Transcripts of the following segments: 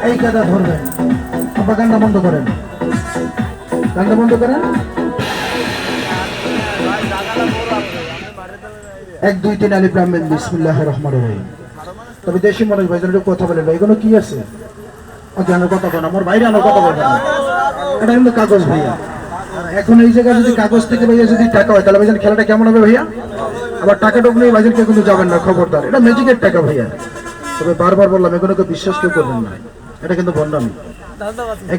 এই কাদা ধরবেন, আব্বা কান্না বন্ধ করেন, কান্না বন্ধ করেন। 1 2 3 আলিফ লাম মিম বিসমিল্লাহির রহমানির রহিম। তবে দেশি মানুষ ভাইজান একটু কথা বলেন, এগুলো কি আছে? অজ্ঞানের কথা বলেন, আমার বাইরে আনার কথা বলেন। এটা কিন্তু কাগজ ভাইয়া। এখন এই জায়গায় যদি কাগজ থেকে ভাইয়া যদি টাকা হয় তাহলে ভাইজান খেলাটা কেমন হবে ভাইয়া? আবার টাকা ঢুকলে ভাইজানকে কিন্তু যাবেন না, খবরদার। এটা ম্যাজিকের টাকা ভাইয়া। তবে বারবার বললাম এগুলোকে বিশ্বাস কেউ করবেন না, এটা কিন্তু বন্ডামি।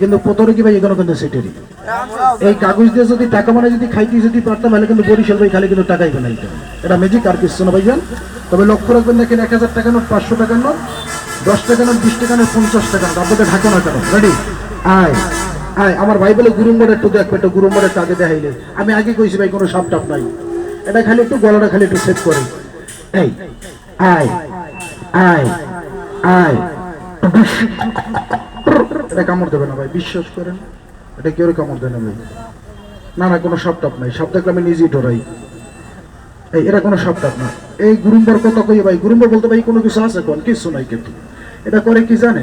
কিন্তু প্রতরে কি ভাই এগুলো কিন্তু সেটেরই। এই কাগজ দিয়ে যদি টাকা মানে যদি খাইতে যদি পারতাম তাহলে কিন্তু বরিশাল ভাই খালি কিন্তু টাকাই বানাইতো। এটা ম্যাজিক আর কিছু না ভাইজান। তবে লক্ষ্য রাখবেন দেখেন 1000 টাকা নোট, 500 টাকার নোট, 10 টাকা নোট, 20 টাকা নোট, 50 টাকা নোট। আপনাদের ঢাকো না কেন? রেডি? আয় আয়। আমার ভাই বলে গুরুম্বরে একটু দেখবে, একটু গুরুম্বরে কাজে দেখাইলে। আমি আগে কইছি ভাই কোনো সাপ টাপ নাই, এটা খালি একটু গলাটা খালি একটু সেট করে। এই আয় আয় আয়। এটা কামড় দেবে না ভাই, বিশ্বাস করেন। এটা কেউ কামড় দেয় না ভাই। না না, কোনো সাপ টাপ নাই। সাপ দেখলে আমি নিজেই ডরাই। এই এরা কোনো সাপ টাপ না। এই গুরুম্বর কথা কই ভাই, গুরুম্বর বলতে ভাই কোনো কিছু আছে কোন? কিছু নাই। কিন্তু এটা করে কি জানে,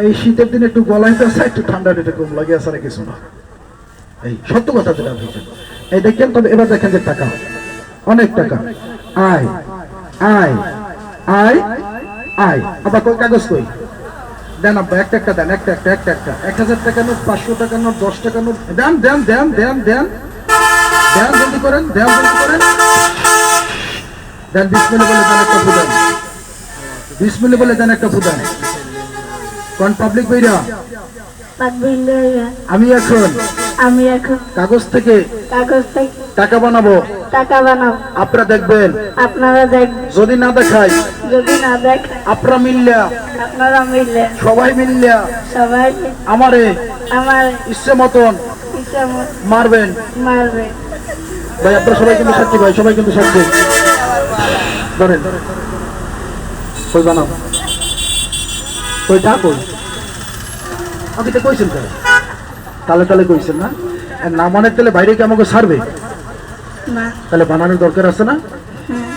এই শীতের দিনে একটু গলায় আসে, একটু ঠান্ডা এটা কম লাগে, আসলে কিছু না। এই সত্য কথা যেটা ভাইছেন। এই দেখেন। তবে এবার দেখেন যে টাকা, অনেক টাকা। আয় আয় আয় আয়। আবার কই কাগজ কই? দেন আব্বা, একটা একটা দেন, একটা একটা একটা একটা। 1000 টাকা নোট, 500 টাকা নোট, 10 টাকা নোট দেন দেন দেন দেন দেন দেন। জলদি করেন, দেন জলদি করেন। দেন বিসমিল্লাহ বলে দেন একটা ফুদান, বিসমিল্লাহ বলে দেন একটা ফুদান। কোন পাবলিক বইরা? আমি এখন কাগজ থেকে টাকা বানাবো। আপনারা দেখবেন, যদি না দেখাই আপনারা মিললে সবাই মিললে আমারে ইচ্ছে মতন মারবেন। ভাই আপনারা সবাই কিন্তু সাক্ষী, ভাই সবাই কিন্তু সাক্ষী। ধরেন কই বানাও, কইটা কই? আপনি তো কইছেন তাহলে তাহলে কইছেন না? না মানে তাহলে বাইরে কি আমাকে ছাড়বে? তাহলে বানানোর দরকার আছে না?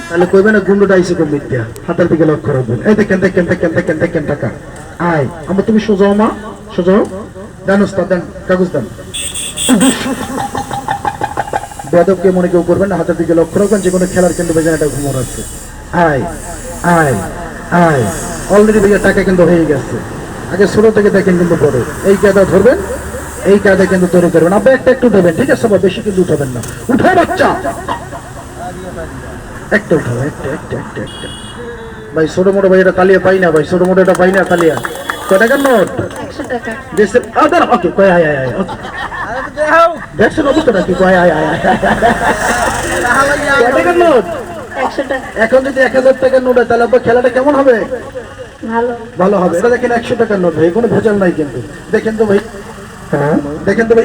তাহলে কইবেন না গুন্ডটা আইসে কম মিথ্যা। হাতের দিকে লক্ষ্য রাখবেন। এই দেখেন দেখেন দেখেন দেখেন দেখেন টাকা। আয় আমার, তুমি সোজাও মা, সোজাও। দেন ওস্তাদ, দেন কাগজ দেন। বেদবকে মনে কেউ করবেন না, হাতের দিকে লক্ষ্য রাখবেন। যে কোনো খেলার কিন্তু ভাইজান এটা ঘুমোর আছে। আয় আয় আয়। অলরেডি ভাইয়া টাকা কিন্তু হয়ে গেছে। আগে ছোট থেকে দেখেন কিন্তু বড়। এই কায়দা ধরবেন, এই কায়দা কিন্তু তৈরি করবেন। আপনি একটা একটু দেবেন, ঠিক আছে? বেশি কিন্তু উঠাবেন না। উঠে বাচ্চা একটা উঠাও, একটা একটা একটা একটা। ভাই ছোট মোটো ভাই এটা তালিয়া পাই না, ভাই ছোট মোটো এটা পাই না তালিয়া। কয় টাকার নোট? 100 টাকা। ওকে কয় আয় আয় আয়। ওকে দেখছেন অবস্থাটা কি? কয় আয় আয় আয়। কয় টাকার নোট? 100 টাকা। এখন যদি 1000 টাকার নোট হয় তাহলে আপনার খেলাটা কেমন হবে? ভালো হবে। এটা দেখেন 100 টাকার নোট ভাই, কোনো ভেজাল নাই কিন্তু। দেখেন তো ভাই, দেখেন তো ভাই।